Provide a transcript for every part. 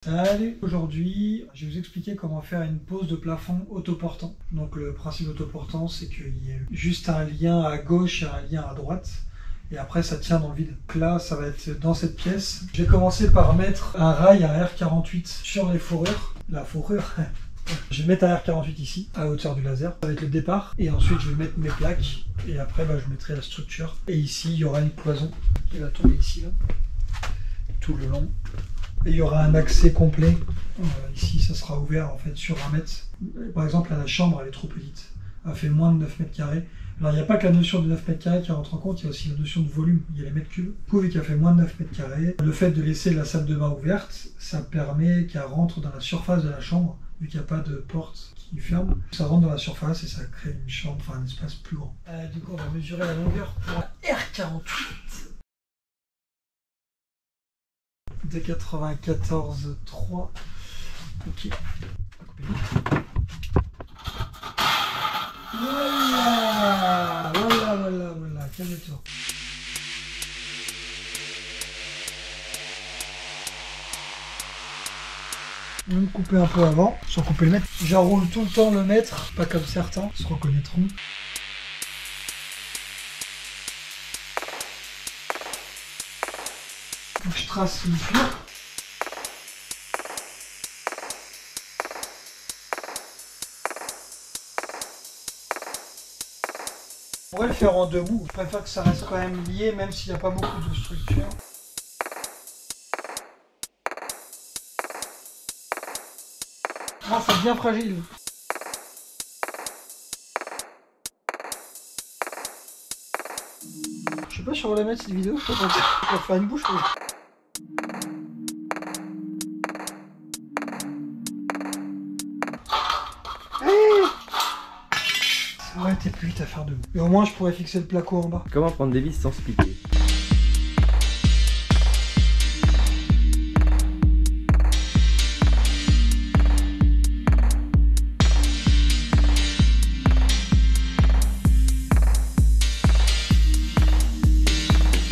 Salut! Aujourd'hui, je vais vous expliquer comment faire une pose de plafond autoportant. Donc le principe autoportant, c'est qu'il y ait juste un lien à gauche et un lien à droite. Et après, ça tient dans le vide. Donc là, ça va être dans cette pièce. Je vais commencer par mettre un rail à R48 sur les fourrures. La fourrure. Je vais mettre un R48 ici, à hauteur du laser. Ça va être le départ. Et ensuite, je vais mettre mes plaques. Et après, je mettrai la structure. Et ici, il y aura une cloison qui va tomber ici, là, tout le long. Et il y aura un accès complet. Ici, ça sera ouvert en fait sur 1 mètre. Par exemple, là, la chambre, elle est trop petite. Elle fait moins de 9 mètres carrés. Alors, il n'y a pas que la notion de 9 mètres carrés qui rentre en compte, il y a aussi la notion de volume. Il y a les mètres cubes. Du coup, vu qu'elle fait moins de 9 mètres carrés, le fait de laisser la salle de bain ouverte, ça permet qu'elle rentre dans la surface de la chambre, vu qu'il n'y a pas de porte qui ferme. Ça rentre dans la surface et ça crée une chambre, enfin un espace plus grand. Du coup, on va mesurer la longueur pour la R48. De 94,3. Ok. Voilà, calme-toi. On va me couper un peu avant, sans couper le mètre. J'enroule tout le temps le mètre, pas comme certains se reconnaîtront. Donc je trace une fure. On pourrait le faire en deux bouts. Je préfère que ça reste quand même lié, même s'il n'y a pas beaucoup de structure. Ah, c'est bien fragile. Je sais pas si on va la mettre cette vidéo, je vais faire une bouche. Ça aurait été plus vite à faire debout. Mais au moins je pourrais fixer le placo en bas. Comment prendre des vis sans se piquer?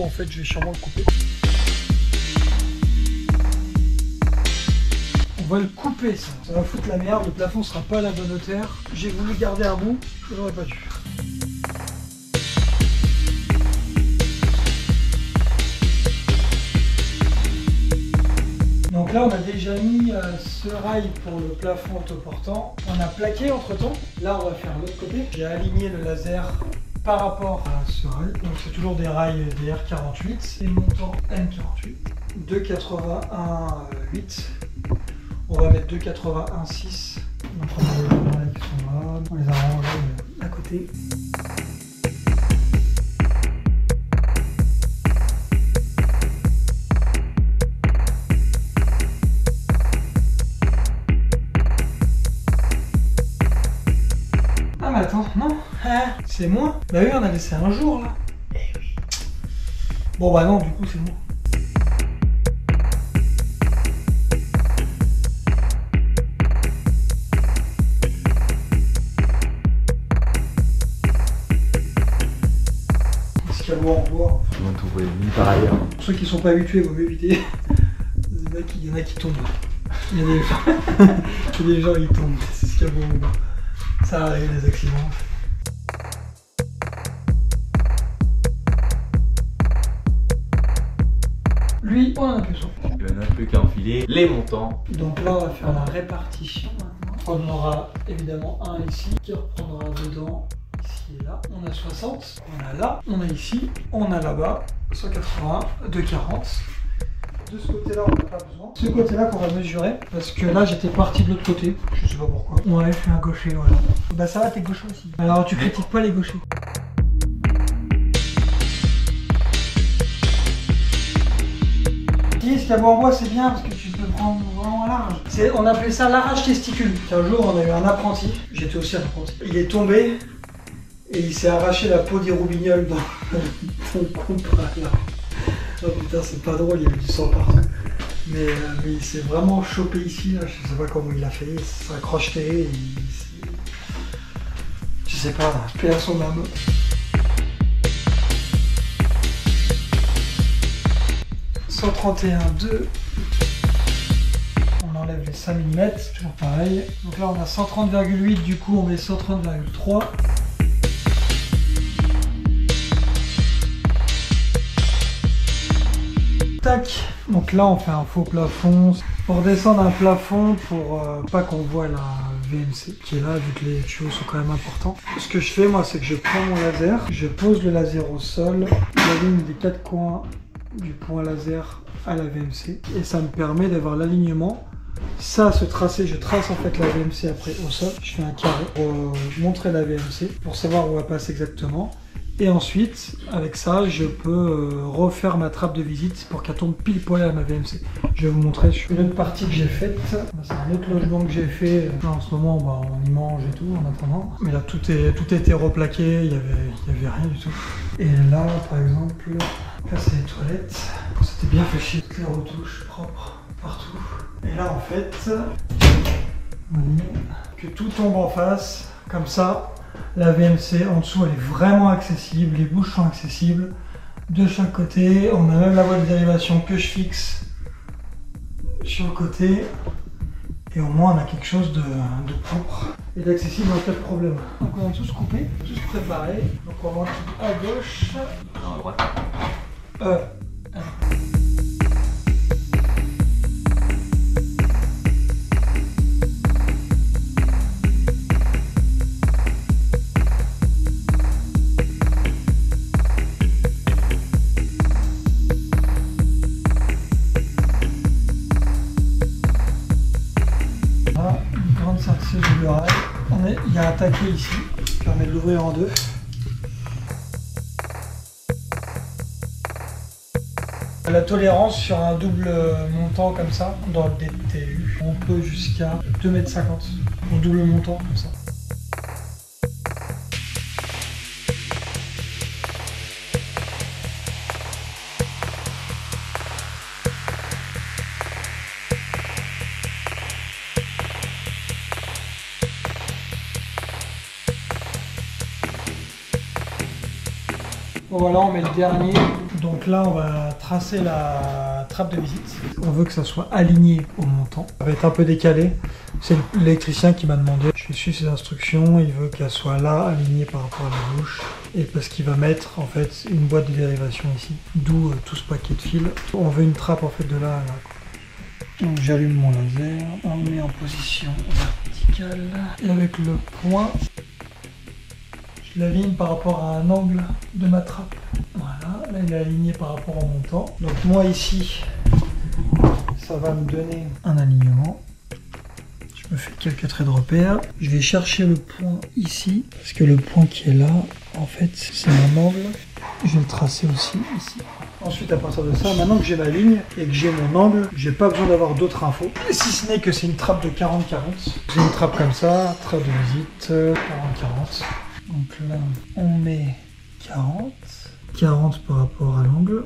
En fait, je vais sûrement le couper. On va le couper, ça. Ça va foutre la merde, le plafond sera pas à la bonne hauteur. J'ai voulu garder un bout, je n'aurais pas dû. Donc là, on a déjà mis ce rail pour le plafond autoportant. On a plaqué entre temps. Là, on va faire l'autre côté. J'ai aligné le laser par rapport à ce rail. Donc c'est toujours des rails des R48 et montant M48. 2,81,8. On va mettre 2,81,6. Donc on a les rails qui sont là. On les a rangés à côté. Ah mais attends, non, c'est moins. Bah oui, on a laissé un jour là. Eh oui. Bon bah non, du coup c'est moins. Est-ce qu'il y a bois en bois? On va trouver une par ailleurs. Pour ceux qui sont pas habitués, il vaut mieux éviter. Il y en a qui tombent. Il y a des gens, il y a des gens qui tombent. C'est ce qu'il y a beau. Ça arrive, les accidents. Lui, on a plus son. Il n'y en a plus qu'à enfiler les montants. Donc là, on va faire la répartition maintenant. On aura évidemment un ici qui reprendra dedans, ici et là. On a 60, on a là, on a ici, on a là-bas, 180, 240. De ce côté-là, on n'a pas besoin. Ce côté-là qu'on va mesurer, parce que là, j'étais parti de l'autre côté. Je sais pas pourquoi. Ouais, je suis un gaucher, voilà. Bah ça va, t'es gaucher aussi. Alors, tu critiques pas les gauchers. Ce qu'il y a beau en bois, c'est bien, parce que tu peux prendre vraiment large. On appelait ça l'arrache testicule. Un jour, on a eu un apprenti. J'étais aussi un apprenti. Il est tombé, et il s'est arraché la peau des roubignoles dans le compas, là. Oh putain, c'est pas drôle, il y avait du sang partout. Mais il s'est vraiment chopé ici, là. Je sais pas comment il a fait, il s'est accroché. Je sais pas, paix à son âme. 131,2. enlève les 5 mm, toujours pareil. Donc là on a 130,8, du coup on met 130,3. Tac. Donc là on fait un faux plafond. Pour descendre un plafond, pour pas qu'on voit la VMC qui est là, vu que les tuyaux sont quand même importants. Ce que je fais moi, c'est que je prends mon laser, je pose le laser au sol, j'aligne les 4 coins du point laser à la VMC et ça me permet d'avoir l'alignement. Ça, ce tracé, je trace en fait la VMC après au sol, je fais un carré pour montrer la VMC, pour savoir où elle passe exactement. Et ensuite, avec ça, je peux refaire ma trappe de visite pour qu'elle tombe pile poil à ma VMC. Je vais vous montrer sur une autre partie que j'ai faite. C'est un autre logement que j'ai fait. Là, en ce moment, bah, on y mange et tout en attendant. Mais là, tout était replaqué, il y avait rien du tout. Et là, par exemple, là, c'est les toilettes. C'était bien fait chier, toutes les retouches propres partout. Et là, en fait, vous voyez que tout tombe en face, comme ça. La VMC en dessous elle est vraiment accessible, les bouches sont accessibles de chaque côté. On a même la voie de dérivation que je fixe sur le côté. Et au moins on a quelque chose de propre et d'accessible en cas de problème. Donc on a tous coupé, tous préparé. Donc on va à gauche. Non, à droite. Il y a un taquet ici qui permet de l'ouvrir en deux. La tolérance sur un double montant comme ça, dans le DTU, on peut jusqu'à 2,50 m en double montant comme ça. Bon voilà, on met le dernier. Donc là, on va tracer la trappe de visite. On veut que ça soit aligné au montant. Ça va être un peu décalé. C'est l'électricien qui m'a demandé. Je suis ses instructions. Il veut qu'elle soit là, alignée par rapport à la bouche. Et parce qu'il va mettre en fait une boîte de dérivation ici. D'où tout ce paquet de fils. On veut une trappe en fait de là à là. Donc j'allume mon laser. On le met en position verticale. Et avec le point, je l'aligne par rapport à un angle de ma trappe. Voilà, là il est aligné par rapport au montant. Donc moi ici, ça va me donner un alignement. Je me fais quelques traits de repère. Je vais chercher le point ici, parce que le point qui est là, en fait, c'est mon angle. Je vais le tracer aussi ici. Ensuite, à partir de ça, maintenant que j'ai ma ligne et que j'ai mon angle, j'ai pas besoin d'avoir d'autres infos. Si ce n'est que c'est une trappe de 40-40. J'ai une trappe comme ça, trappe de visite, 40-40. Donc là, on met 40. 40 par rapport à l'angle.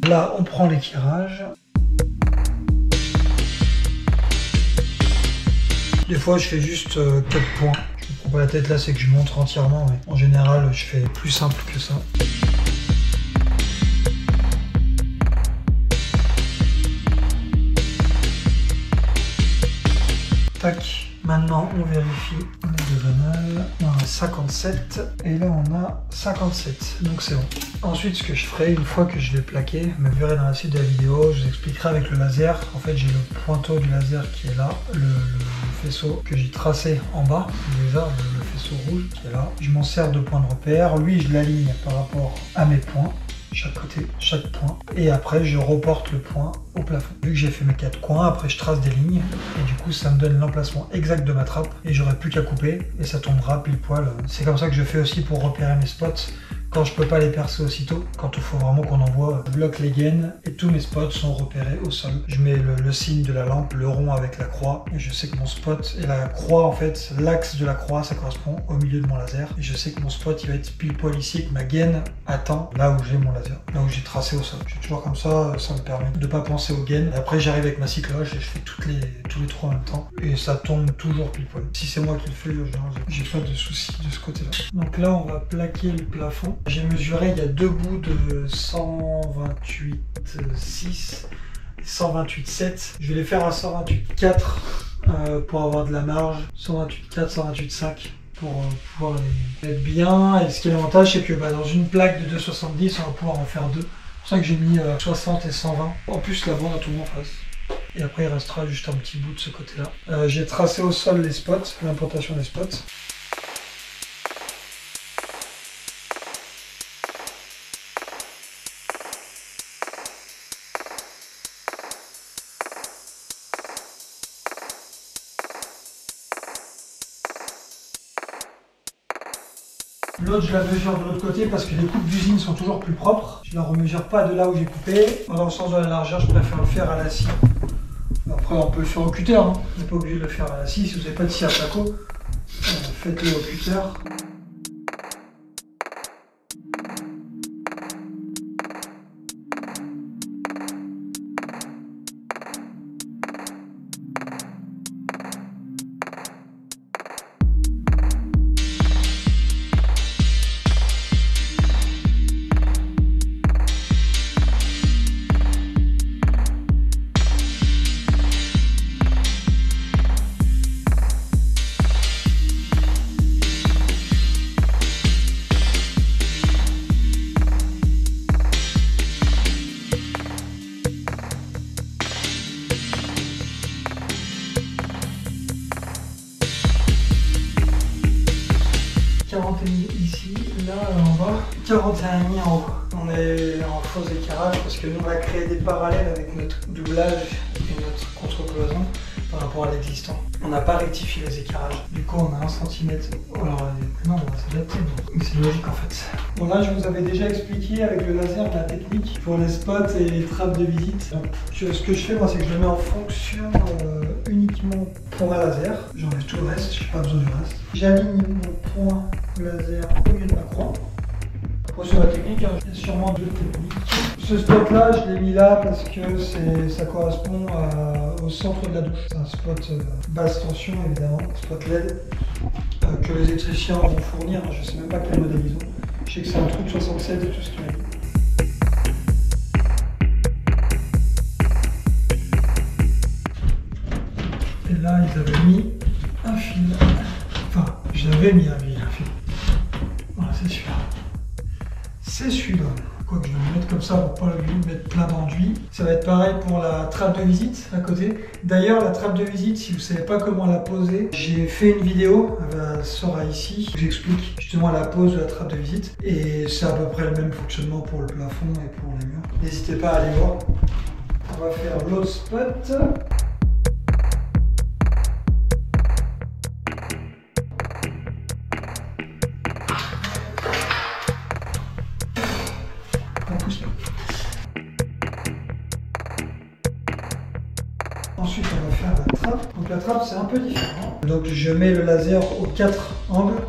Là, on prend l'étirage. Des fois, je fais juste 4 points. Je me prends pas la tête là, c'est que je montre entièrement. Mais en général, je fais plus simple que ça. Tac. Maintenant, on vérifie les diagonales. On a 57 et là, on a 57. Donc, c'est bon. Ensuite, ce que je ferai, une fois que je l'ai plaqué, vous me verrez dans la suite de la vidéo, je vous expliquerai avec le laser. En fait, j'ai le pointeau du laser qui est là, le faisceau que j'ai tracé en bas, déjà, le faisceau rouge qui est là. Je m'en sers de point de repère. Lui, je l'aligne par rapport à mes points. Chaque côté, chaque point, et après je reporte le point au plafond. Vu que j'ai fait mes 4 coins, après je trace des lignes et du coup ça me donne l'emplacement exact de ma trappe et j'aurai plus qu'à couper et ça tombera pile poil. C'est comme ça que je fais aussi pour repérer mes spots quand je peux pas les percer aussitôt, quand il faut vraiment qu'on envoie. Je bloque les gaines et tous mes spots sont repérés au sol. Je mets le signe de la lampe, le rond avec la croix, et je sais que mon spot et la croix, en fait, l'axe de la croix, ça correspond au milieu de mon laser. Et je sais que mon spot, il va être pile poil ici, et que ma gaine attend là où j'ai mon laser, là où j'ai tracé au sol. Je suis toujours comme ça, ça me permet de pas penser aux gaines. Et après, j'arrive avec ma cycloche et je fais tous les trous en même temps, et ça tombe toujours pile poil. Si c'est moi qui le fais, j'ai pas de soucis de ce côté-là. Donc là, on va plaquer le plafond. J'ai mesuré, il y a deux bouts de 128,6 et 128,7. Je vais les faire à 128,4 pour avoir de la marge. 128,4, 128,5 pour pouvoir les mettre bien. Et ce qui est l'avantage, c'est que dans une plaque de 270, on va pouvoir en faire deux. C'est pour ça que j'ai mis 60 et 120. En plus, la bande a tout en face. Et après, il restera juste un petit bout de ce côté-là. J'ai tracé au sol les spots, l'implantation des spots. L'autre, je la mesure de l'autre côté parce que les coupes d'usine sont toujours plus propres. Je ne la remesure pas de là où j'ai coupé. Dans le sens de la largeur, je préfère le faire à la scie. Après, on peut le faire au cutter. Hein. On n'est pas obligé de le faire à la scie. Si vous n'avez pas de scie à placo, faites-le au cutter. Ici, là en bas, 41,5 en haut. On est en faux écarrage parce que nous on a créé des parallèles avec notre doublage et notre contre-cloison par rapport à l'existant. On n'a pas rectifié les écarrages. Du coup on a 1 cm. Alors non, on va s'adapter, mais c'est logique en fait. Bon là je vous avais déjà expliqué avec le laser la technique pour les spots et les trappes de visite. Donc, ce que je fais moi c'est que je le mets en fonction uniquement pour un laser. J'enlève tout le reste, je n'ai pas besoin du reste. J'aligne mon point laser au milieu de ma croix. Après sur la technique, il y a sûrement deux techniques. Ce spot là, je l'ai mis là parce que ça correspond au centre de la douche. C'est un spot basse tension évidemment, spot LED que les électriciens vont fournir. Je ne sais même pas quel modèle ils ont. Je sais que c'est un truc 67 et tout ce qu'il y a. Et là, ils avaient mis un fil. Enfin, j'avais mis un fil. Voilà, c'est celui-là. C'est celui-là. Quoique je vais le mettre comme ça pour pas lui mettre plein d'enduit. Ça va être pareil pour la trappe de visite à côté. D'ailleurs, la trappe de visite, si vous ne savez pas comment la poser, j'ai fait une vidéo, elle sera ici, où j'explique justement la pose de la trappe de visite. Et c'est à peu près le même fonctionnement pour le plafond et pour les murs. N'hésitez pas à aller voir. On va faire l'autre spot. Ensuite, on va faire la trappe. Donc la trappe, c'est un peu différent. Donc je mets le laser aux 4 angles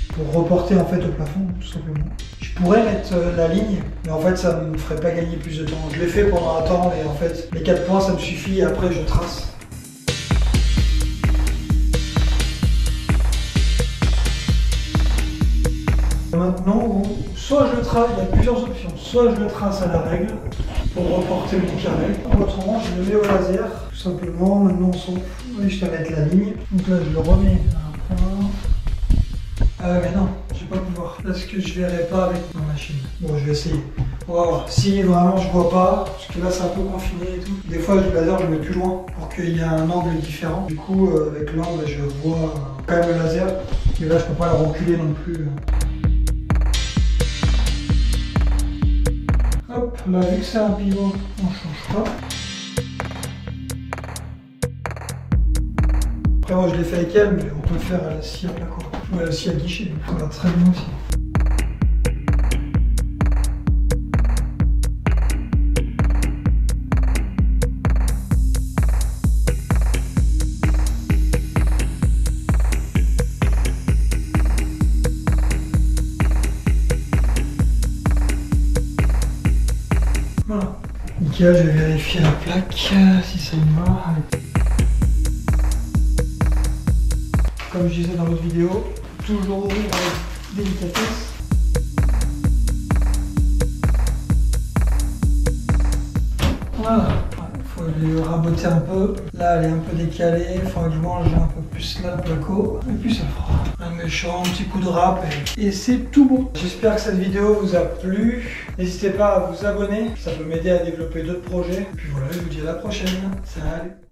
pour reporter en fait au plafond, tout simplement. Je pourrais mettre la ligne, mais en fait, ça ne me ferait pas gagner plus de temps. Je l'ai fait pendant un temps et en fait, les 4 points, ça me suffit et après, je trace. Maintenant, soit je le trace, il y a plusieurs options. Soit je le trace à la règle pour reporter mon carré. Autrement, je le mets au laser, tout simplement. Maintenant, on s'en fout. Oui, je vais mettre la ligne. Donc là, je le remets à un point. Mais non, je vais pas pouvoir. Parce que je verrai pas avec ma machine. Bon, je vais essayer. On va voir. Si vraiment je vois pas, parce que là, c'est un peu confiné et tout. Des fois, le laser, je le mets plus loin pour qu'il y ait un angle différent. Du coup, avec l'angle, je vois quand même le laser. Mais là, je peux pas le reculer non plus. Hop, là, vu que c'est un pivot, on ne change pas. Après, moi, je l'ai fait avec elle, mais on peut le faire à la scie à placo. Ou à la scie à guichet, donc ça va très bien aussi. Voilà. Nickel, je vais vérifier la plaque, si ça y va. Comme je disais dans l'autre vidéo, toujours avec délicatesse. Voilà. Il faut lui raboter un peu. Là, elle est un peu décalée. Il faut que je mange un peu plus là le placo. Et puis ça fera un méchant petit coup de râpe. Et c'est tout bon. J'espère que cette vidéo vous a plu. N'hésitez pas à vous abonner. Ça peut m'aider à développer d'autres projets. Et puis voilà, je vous dis à la prochaine. Salut!